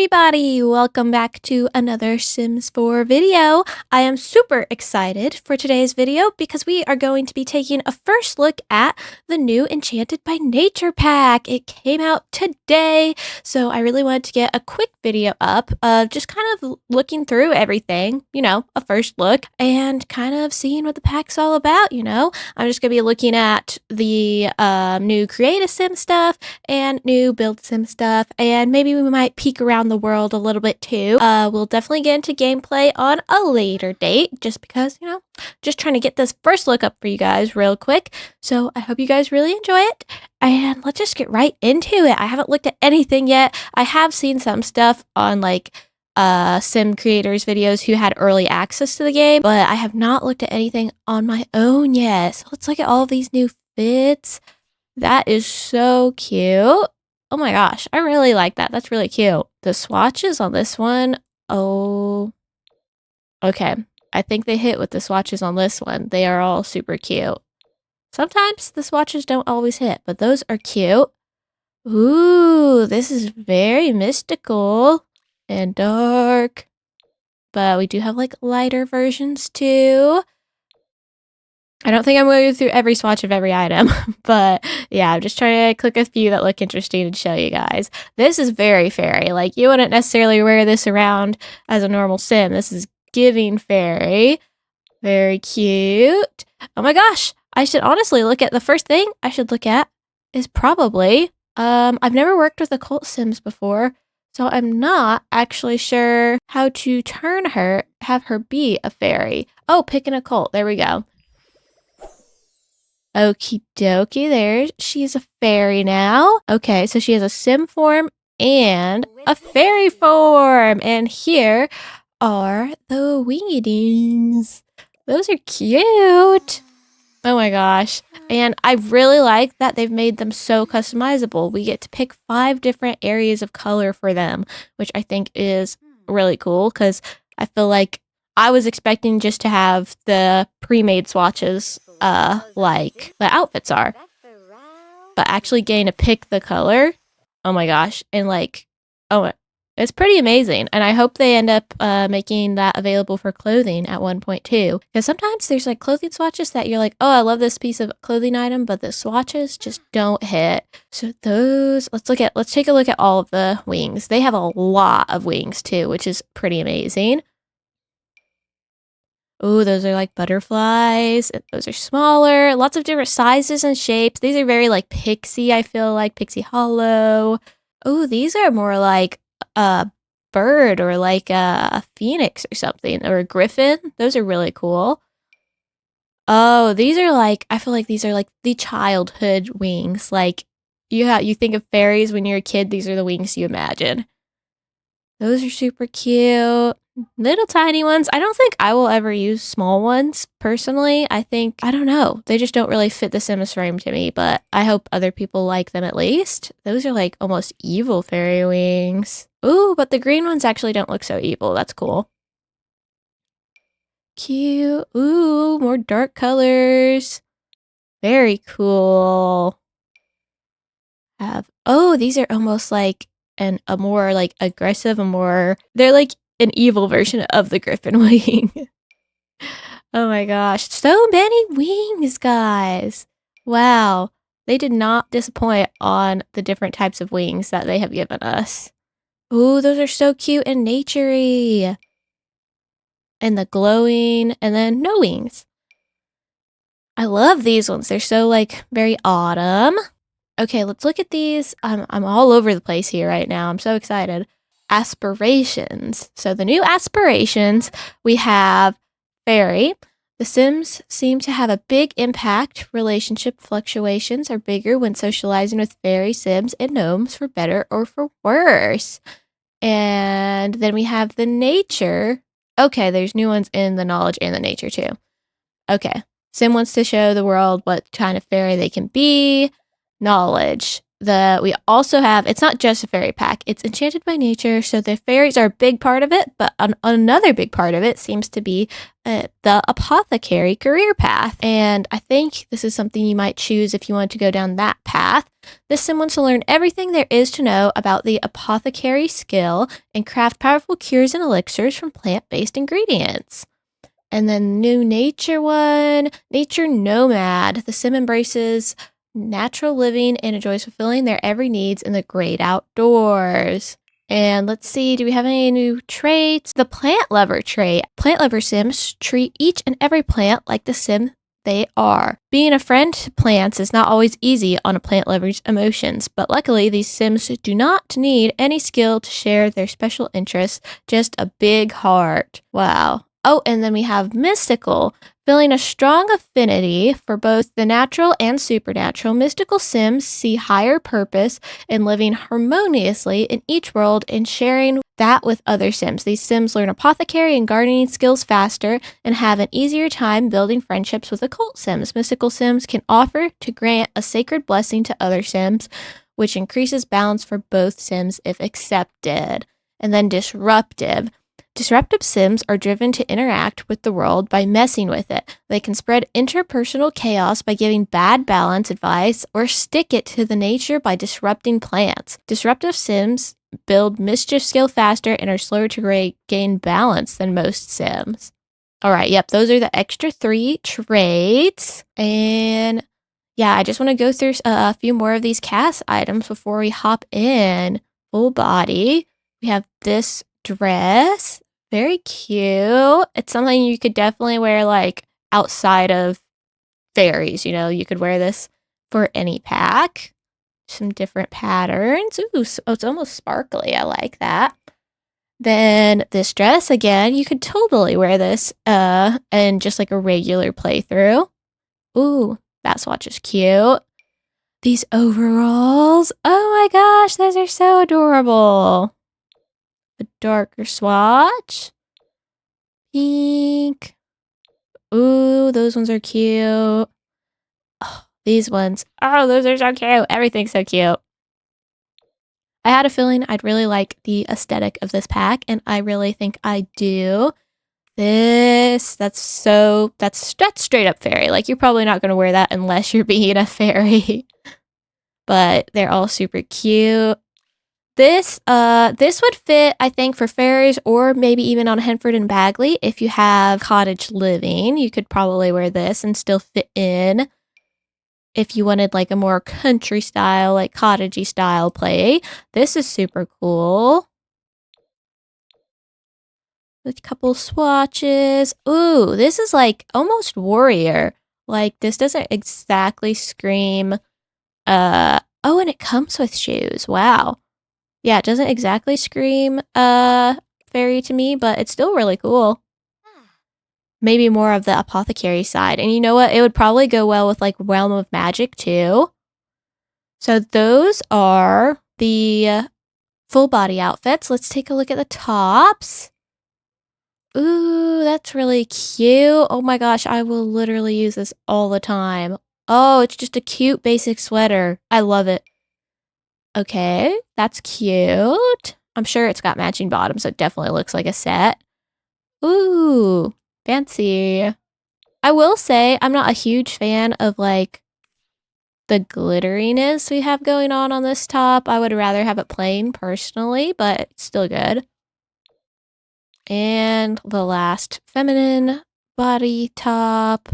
everybody! Welcome back to another Sims 4 video. I am super excited for today's video because we are going to be taking a first look at the new Enchanted by Nature pack. It came out today, so I really wanted to get a quick video up of just kind of looking through everything, a first look, and kind of seeing what the pack's all about, I'm just going to be looking at the new Create a Sim stuff and new Build Sim stuff, and maybe we might peek around the world a little bit too. We'll definitely get into gameplay on a later date, just because, just trying to get this first look up for you guys real quick. So I hope you guys really enjoy it, and let's just get right into it. I haven't looked at anything yet. I have seen some stuff on sim creators videos who had early access to the game, but I have not looked at anything on my own yet. So let's look at all of these new fits. That is so cute. Oh my gosh, I really like that. That's really cute. The swatches on this one, oh, okay. I think they hit with the swatches on this one. They are all super cute. Sometimes the swatches don't always hit, but those are cute. Ooh, this is very mystical and dark. But we do have lighter versions too. I don't think I'm going to go through every swatch of every item, but yeah, I'm just trying to click a few that look interesting and show you guys. This is very fairy. You wouldn't necessarily wear this around as a normal sim. This is giving fairy. Very cute. Oh my gosh, I should honestly look at the first thing I should look at is probably, I've never worked with occult sims before, so I'm not actually sure how to have her be a fairy. Oh, pick an occult. There we go. Okie dokie, there. She's a fairy now. Okay, so she has a sim form and a fairy form. And here are the wingedings. Those are cute. Oh my gosh. And I really like that they've made them so customizable. We get to pick 5 different areas of color for them, which I think is really cool because I feel like I was expecting just to have the pre-made swatches like the outfits are. But actually getting to pick the color, oh my gosh, and it's pretty amazing. And I hope they end up making that available for clothing at one point too. Because sometimes there's clothing swatches that you're like, oh, I love this piece of clothing item, but the swatches just don't hit. So those, let's take a look at all of the wings. They have a lot of wings too, which is pretty amazing. Oh, those are butterflies. Those are smaller. Lots of different sizes and shapes. These are very pixie, I feel like. Pixie hollow. Oh, these are more like a bird or a phoenix or something. Or a griffin. Those are really cool. Oh, these are I feel like these are the childhood wings. You think of fairies when you're a kid. These are the wings you imagine. Those are super cute. Little tiny ones. I don't think I will ever use small ones, personally. I don't know. They just don't really fit the Sims frame to me, but I hope other people like them at least. Those are almost evil fairy wings. Ooh, but the green ones actually don't look so evil. That's cool. Cute. Ooh, more dark colors. Very cool. Oh, these are almost a more aggressive, they're an evil version of the griffin wing. Oh my gosh, so many wings, guys. Wow, they did not disappoint on the different types of wings that they have given us. Ooh, those are so cute and naturey. And the glowing, and then no wings. I love these ones. They're so very autumn. Okay, let's look at these. I'm all over the place here right now. I'm so excited. Aspirations. So the new aspirations, we have fairy. The Sims seem to have a big impact. Relationship fluctuations are bigger when socializing with fairy Sims and gnomes, for better or for worse. And then we have the nature. Okay, there's new ones in the knowledge and the nature too. Okay, Sim wants to show the world what kind of fairy they can be. Knowledge. We also have, it's not just a fairy pack, it's Enchanted by Nature, so the fairies are a big part of it, but another big part of it seems to be the apothecary career path. And I think this is something you might choose if you want to go down that path. This sim wants to learn everything there is to know about the apothecary skill and craft powerful cures and elixirs from plant-based ingredients. And then new nature one, Nature Nomad. The sim embraces natural living and enjoys fulfilling their every needs in the great outdoors. And let's see, do we have any new traits? The plant lover trait. Plant lover sims treat each and every plant like the sim they are. Being a friend to plants is not always easy on a plant lover's emotions, but luckily these sims do not need any skill to share their special interests, just a big heart. Wow. Oh, and then we have mystical. Feeling a strong affinity for both the natural and supernatural, mystical sims see higher purpose in living harmoniously in each world and sharing that with other sims. These sims learn apothecary and gardening skills faster and have an easier time building friendships with occult sims. Mystical sims can offer to grant a sacred blessing to other sims, which increases balance for both sims if accepted. And then disruptive. Disruptive sims are driven to interact with the world by messing with it. They can spread interpersonal chaos by giving bad balance advice or stick it to the nature by disrupting plants. Disruptive sims build mischief skill faster and are slower to gain balance than most sims. All right, yep, those are the extra 3 traits. And yeah, I just want to go through a few more of these cast items before we hop in. Full body. We have this dress. Very cute. It's something you could definitely wear like outside of fairies, you know, you could wear this for any pack. Some different patterns. Ooh, so it's almost sparkly. I like that. Then this dress, again, you could totally wear this in just like a regular playthrough. Ooh, that swatch is cute. These overalls. Oh my gosh, those are so adorable. A darker swatch. Pink. Ooh, those ones are cute. Oh, these ones. Oh, those are so cute. Everything's so cute. I had a feeling I'd really like the aesthetic of this pack, and I really think I do. That's straight up fairy. Like, you're probably not going to wear that unless you're being a fairy. But they're all super cute. This would fit, I think, for fairies or maybe even on Henford and Bagley. If you have cottage living, you could probably wear this and still fit in. If you wanted like a more country style, like cottagey style play, this is super cool. A couple swatches. Ooh, this is like almost warrior. Like, this doesn't exactly scream, oh, and it comes with shoes. Wow. Yeah, it doesn't exactly scream fairy to me, but it's still really cool. Maybe more of the apothecary side. And you know what? It would probably go well with like Realm of Magic too. So those are the full body outfits. Let's take a look at the tops. Ooh, that's really cute. Oh my gosh, I will literally use this all the time. Oh, it's just a cute basic sweater. I love it. Okay, that's cute. I'm sure it's got matching bottoms, so it definitely looks like a set. Ooh, fancy. I will say I'm not a huge fan of like the glitteriness we have going on this top. I would rather have it plain personally, but it's still good. And the last feminine body top.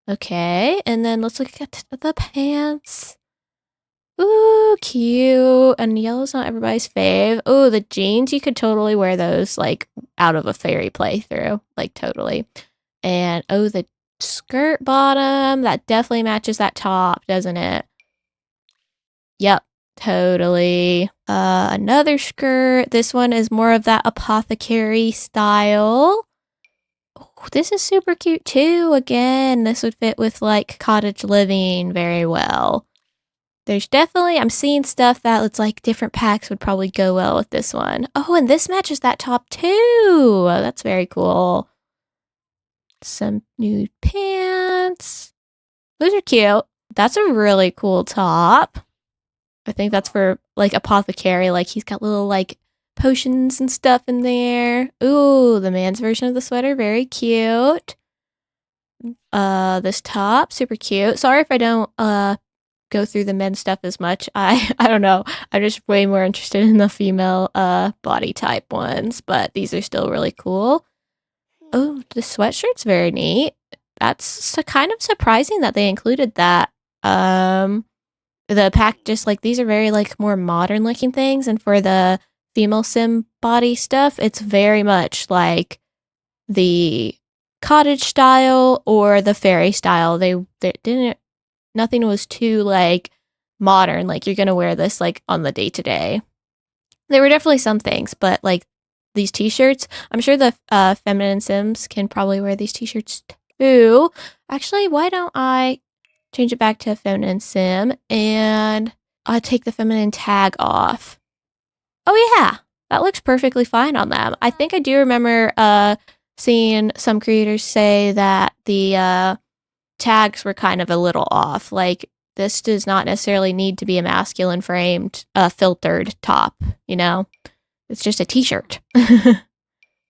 Okay, and then let's look at the pants. Ooh, cute. And yellow's not everybody's fave. Ooh, the jeans, you could totally wear those like out of a fairy playthrough. Like, totally. And oh, the skirt bottom, that definitely matches that top, doesn't it? Yep, totally. Another skirt. This one is more of that apothecary style. Oh, this is super cute too. Again, this would fit with like cottage living very well. There's definitely, I'm seeing stuff that looks like different packs would probably go well with this one. Oh, and this matches that top too. That's very cool. Some nude pants. Those are cute. That's a really cool top. I think that's for like apothecary. Like he's got little like potions and stuff in there. Ooh, the man's version of the sweater, very cute. This top, super cute. Sorry if I don't go through the men's stuff as much. I don't know. I'm just way more interested in the female body type ones, but these are still really cool. Oh, the sweatshirt's very neat. That's kind of surprising that they included that. The pack, just like these are very like more modern looking things, and for the female sim body stuff, it's very much like the cottage style or the fairy style. They didn't, nothing was too like modern, like you're gonna wear this like on the day to day. There were definitely some things, but like these t-shirts, I'm sure the feminine sims can probably wear these t-shirts too. Actually, why don't I change it back to a feminine sim and I take the feminine tag off. Oh yeah, that looks perfectly fine on them. I think I do remember seeing some creators say that the tags were kind of a little off. Like this does not necessarily need to be a masculine framed filtered top, you know? It's just a t-shirt.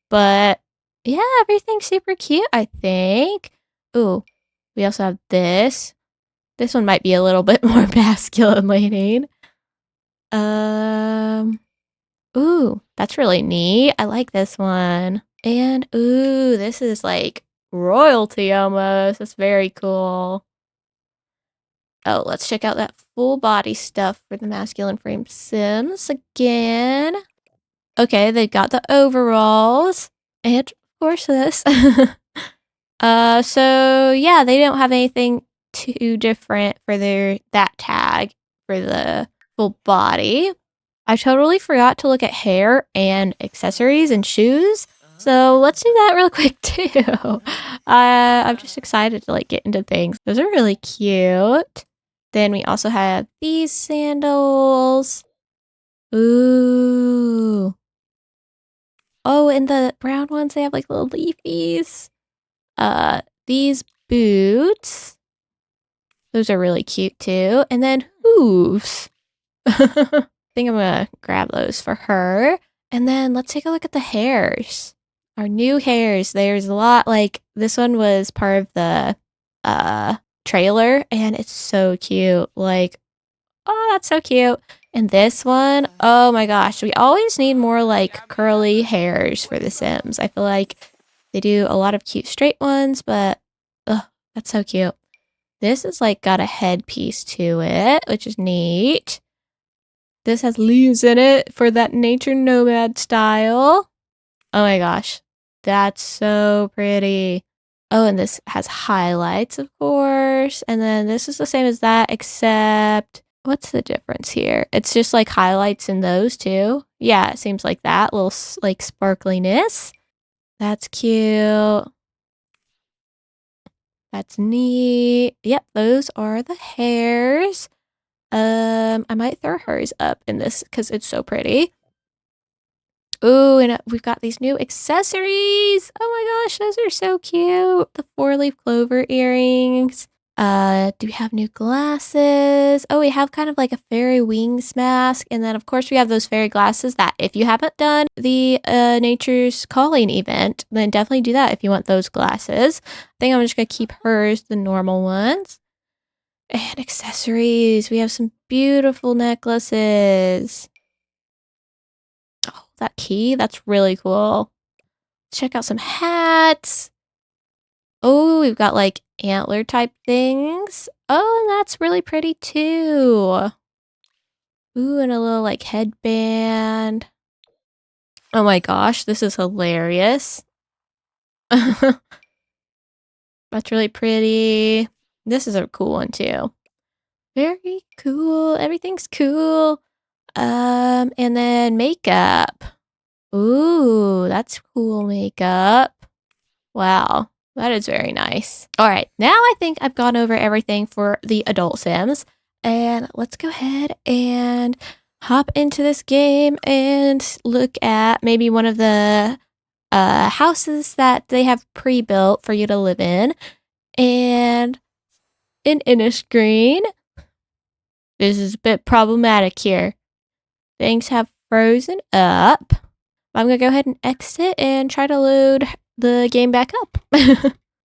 But yeah, everything's super cute, I think. Ooh, we also have this. This one might be a little bit more masculine leaning. Ooh, that's really neat. I like this one. And ooh, this is like royalty almost. That's very cool. Oh, let's check out that full body stuff for the masculine frame sims again. Okay, they got the overalls. And of course this. So yeah, they don't have anything too different for that tag for the full body. I totally forgot to look at hair and accessories and shoes. So let's do that real quick too. I'm just excited to like get into things. Those are really cute. Then we also have these sandals. Ooh. Oh, and the brown ones, they have like little leafies. These boots. Those are really cute too. And then hooves. I think I'm gonna grab those for her. And then let's take a look at the hairs. Our new hairs. There's a lot, like this one was part of the trailer and it's so cute. Like, oh, that's so cute. And this one, oh my gosh, we always need more like curly hairs for the Sims. I feel like they do a lot of cute straight ones, but that's so cute. This is like got a headpiece to it, which is neat. This has leaves in it for that nature nomad style. Oh my gosh, that's so pretty. Oh, and this has highlights, of course. And then this is the same as that, except what's the difference here? It's just like highlights in those two. Yeah, it seems like that little like sparkliness. That's cute. That's neat. Yep, those are the hairs. I might throw hers up in this because it's so pretty. Ooh, and we've got these new accessories. Oh my gosh, those are so cute. The 4-leaf clover earrings. Do we have new glasses? Oh, we have kind of like a fairy wings mask. And then of course we have those fairy glasses that if you haven't done the Nature's Calling event, then definitely do that if you want those glasses. I think I'm just gonna keep hers, the normal ones. And accessories. We have some beautiful necklaces. Oh, that key, that's really cool. Check out some hats. Oh, we've got like antler type things. Oh, and that's really pretty too. Ooh, and a little like headband. Oh my gosh, this is hilarious. That's really pretty. This is a cool one too. Very cool. Everything's cool. And then makeup. Ooh, that's cool makeup. Wow, that is very nice. All right, now I think I've gone over everything for the adult Sims. And let's go ahead and hop into this game and look at maybe one of the houses that they have pre-built for you to live in. And in a screen. This is a bit problematic here. Things have frozen up. I'm gonna go ahead and exit and try to load the game back up.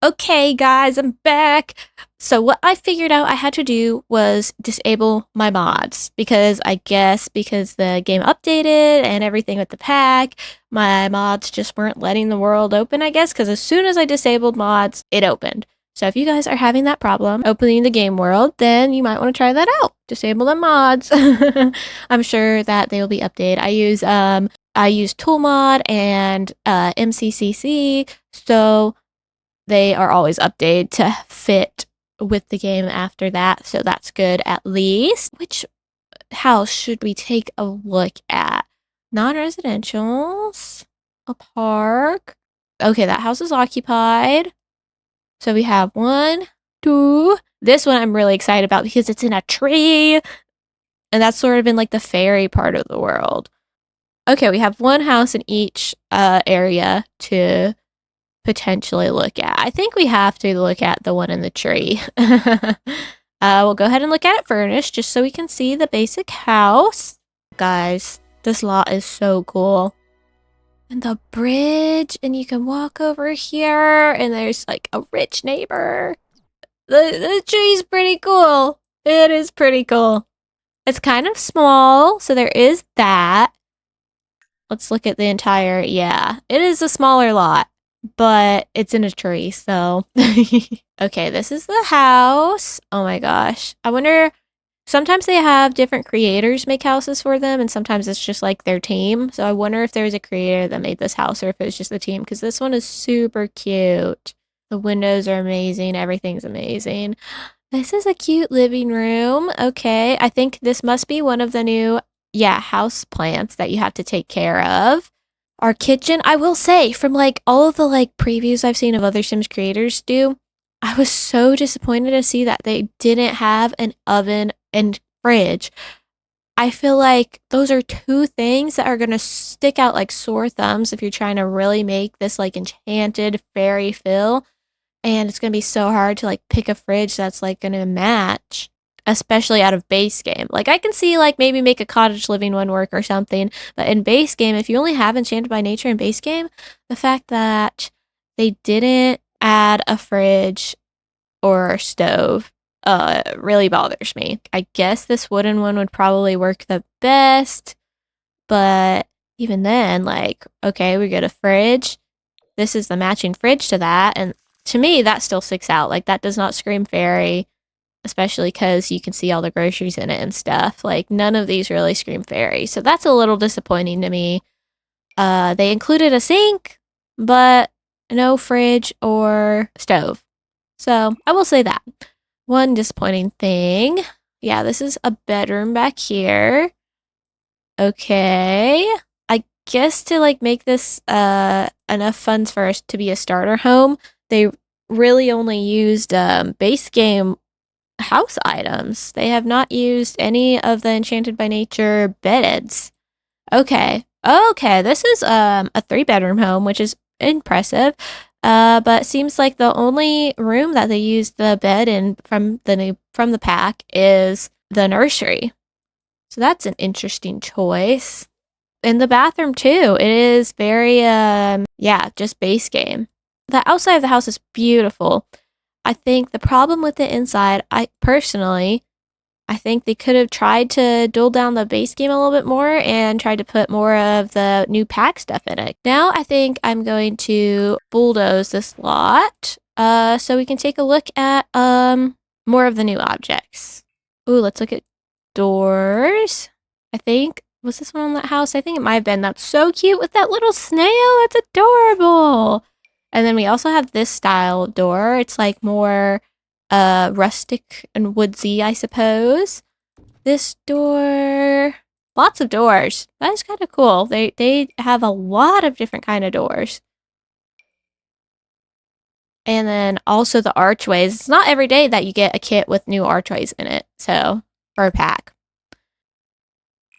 Okay, guys, I'm back. So what I figured out I had to do was disable my mods because I guess because the game updated and everything with the pack, my mods just weren't letting the world open, I guess, because as soon as I disabled mods, it opened. So if you guys are having that problem opening the game world, then you might want to try that out. Disable the mods. I'm sure that they will be updated. I use Toolmod and MCCC, so they are always updated to fit with the game after that, so that's good at least. Which house should we take a look at? Non-residentials, a park. Okay, that house is occupied. So we have 1, 2. This one I'm really excited about because it's in a tree, and that's sort of in like the fairy part of the world. Okay, we have 1 house in each area to potentially look at. I think we have to look at the one in the tree. We'll go ahead and look at it furnished just so we can see the basic house. Guys, this lot is so cool. And the bridge, and you can walk over here, and there's like a rich neighbor. The tree's pretty cool. It is pretty cool. It's kind of small, so there is that. Let's look at the entire, yeah, it is a smaller lot, but it's in a tree, so. Okay, this is the house. Oh my gosh. I wonder, sometimes they have different creators make houses for them, and sometimes it's just like their team. So I wonder if there was a creator that made this house or if it was just the team, because this one is super cute. The windows are amazing. Everything's amazing. This is a cute living room. Okay, I think this must be one of the new, yeah, house plants that you have to take care of. Our kitchen, I will say, from like all of the like previews I've seen of other Sims creators do, I was so disappointed to see that they didn't have an oven and fridge. I feel like those are 2 things that are going to stick out like sore thumbs if you're trying to really make this like enchanted fairy feel. And it's going to be so hard to like pick a fridge that's like going to match, especially out of base game. Like I can see like maybe make a cottage living one work or something, but in base game, if you only have Enchanted by Nature in base game, the fact that they didn't add a fridge or stove really bothers me. I guess this wooden one would probably work the best, but even then, like, okay, we get a fridge. This is the matching fridge to that, and to me, that still sticks out. Like, that does not scream fairy, especially because you can see all the groceries in it and stuff. Like, none of these really scream fairy, so that's a little disappointing to me. They included a sink, but no fridge or stove. So, I will say that. One disappointing thing. Yeah, this is a bedroom back here. Okay. I guess to, like, make this, enough funds for us to be a starter home, they really only used base game house items. They have not used any of the Enchanted by Nature beds. Okay. Okay, this is a 3-bedroom home, which is impressive. But seems like the only room that they used the bed in from the pack is the nursery. So that's an interesting choice. In the bathroom too, it is very yeah, just base game. The outside of the house is beautiful. I think the problem with the inside, I think they could have tried to dull down the base game a little bit more and tried to put more of the new pack stuff in it. Now I think I'm going to bulldoze this lot so we can take a look at more of the new objects. Ooh, let's look at doors. I think, was this one on that house? I think it might have been. That's so cute with that little snail. That's adorable. And then we also have this style door. It's like more rustic and woodsy, I suppose. This door, lots of doors. That is kind of cool. They have a lot of different kind of doors. And then also the archways. It's not every day that you get a kit with new archways in it. So, for a pack.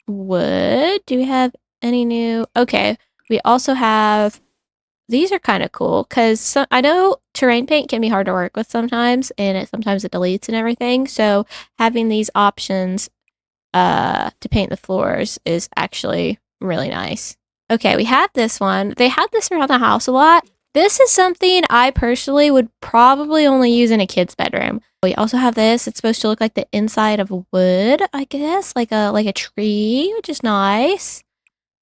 Wood. Do we have any new? Okay. We also have, these are kind of cool because I know terrain paint can be hard to work with sometimes, and sometimes it deletes and everything. So having these options to paint the floors is actually really nice. Okay, we have this one. They have this around the house a lot. This is something I personally would probably only use in a kid's bedroom. We also have this. It's supposed to look like the inside of wood, I guess, like a tree, which is nice.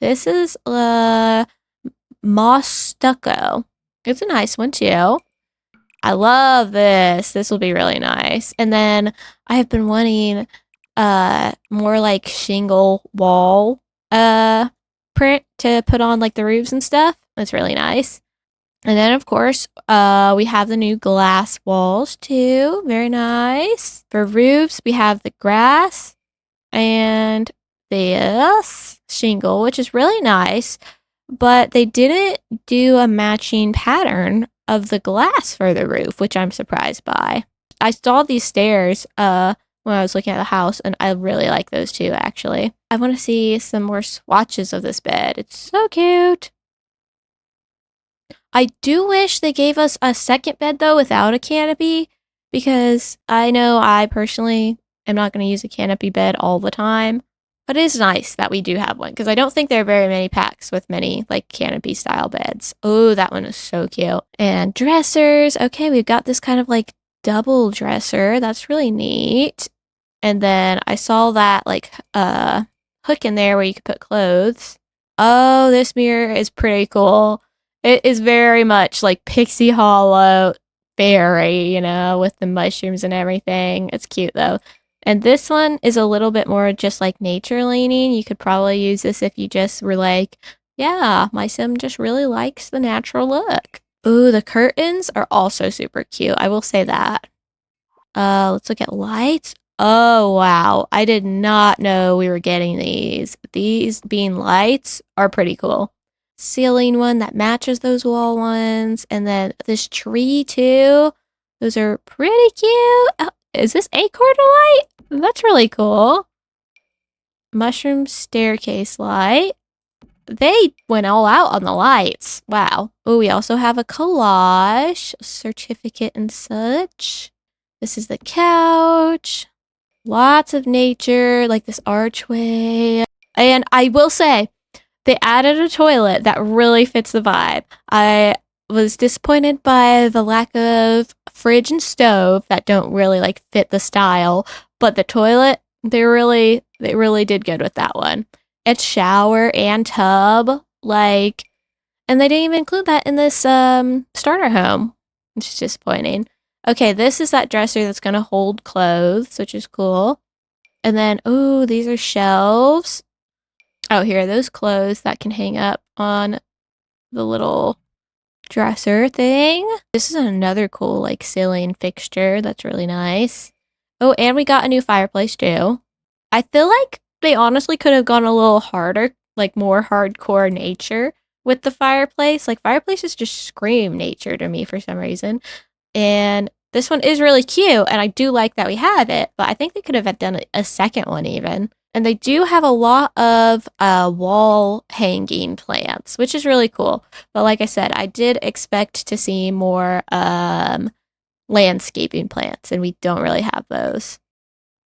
This is moss stucco. It's a nice one too. I love this. This will be really nice. And then I have been wanting more like shingle wall print to put on like the roofs and stuff. That's really nice. And then of course, we have the new glass walls too. Very nice. For roofs, we have the grass and this shingle, which is really nice, but they didn't do a matching pattern of the glass for the roof, which I'm surprised by. I saw these stairs when I was looking at the house, and I really like those too, actually. I want to see some more swatches of this bed. It's so cute. I do wish they gave us a second bed, though, without a canopy, because I know I personally am not going to use a canopy bed all the time. But it is nice that we do have one, because I don't think there are very many packs with many, like, canopy-style beds. Oh, that one is so cute. And dressers. Okay, we've got this kind of, like, double dresser. That's really neat. And then I saw that, like, hook in there where you could put clothes. Oh, this mirror is pretty cool. It is very much, like, Pixie Hollow fairy, you know, with the mushrooms and everything. It's cute, though. And this one is a little bit more just like nature leaning. You could probably use this if you just were like, yeah, my sim just really likes the natural look. Ooh, the curtains are also super cute. I will say that. Let's look at lights. Oh, wow. I did not know we were getting these. These being lights are pretty cool. Ceiling one that matches those wall ones. And then this tree too. Those are pretty cute. Oh, is this acorn light? That's really cool. Mushroom staircase light. They went all out on the lights. Wow. Oh, we also have a collage, certificate and such. This is the couch. Lots of nature, like this archway. And I will say, they added a toilet that really fits the vibe. I was disappointed by the lack of fridge and stove that don't really like fit the style, but the toilet, they really did good with that one. It's shower and tub, like, and they didn't even include that in this starter home, which is disappointing. Okay, this is that dresser that's gonna hold clothes, which is cool. And then, oh, these are shelves. Oh, here are those clothes that can hang up on the little dresser thing. This is another cool, like, ceiling fixture that's really nice. Oh, and we got a new fireplace, too. I feel like they honestly could have gone a little harder, like, more hardcore nature with the fireplace. Like, fireplaces just scream nature to me for some reason. And this one is really cute, and I do like that we have it, but I think they could have done a second one even. And they do have a lot of wall hanging plants, which is really cool. But like I said, I did expect to see more landscaping plants, and we don't really have those.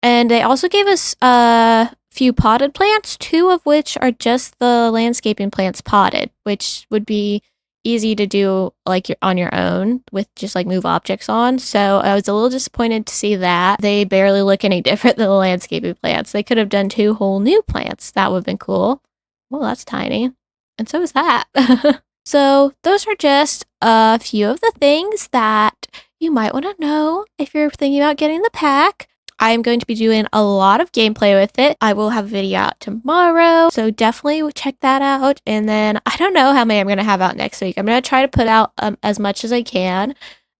And they also gave us a few potted plants, two of which are just the landscaping plants potted, which would be easy to do like on your own with just like move objects on. So I was a little disappointed to see that. They barely look any different than the landscaping plants. They could have done two whole new plants. That would have been cool. Well, that's tiny. And so is that. So those are just a few of the things that you might want to know if you're thinking about getting the pack. I'm going to be doing a lot of gameplay with it. I will have a video out tomorrow, so definitely check that out. And then I don't know how many I'm going to have out next week. I'm going to try to put out as much as I can.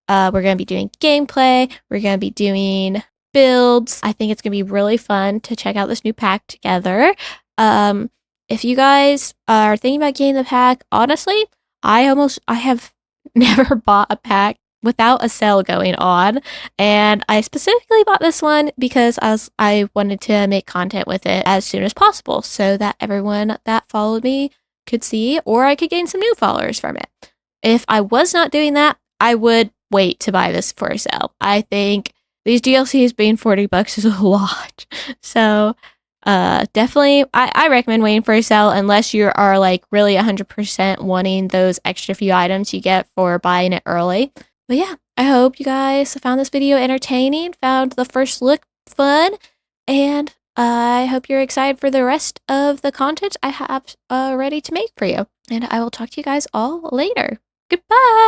We're going to be doing gameplay. We're going to be doing builds. I think it's going to be really fun to check out this new pack together. If you guys are thinking about getting the pack, honestly, I have never bought a pack without a sale going on, and I specifically bought this one because I wanted to make content with it as soon as possible so that everyone that followed me could see, or I could gain some new followers from it. If I was not doing that, I would wait to buy this for a sale. I think these DLCs being $40 is a lot. So Definitely, I recommend waiting for a sale unless you are like really 100% wanting those extra few items you get for buying it early. But yeah, I hope you guys found this video entertaining, found the first look fun, and I hope you're excited for the rest of the content I have ready to make for you. And I will talk to you guys all later. Goodbye!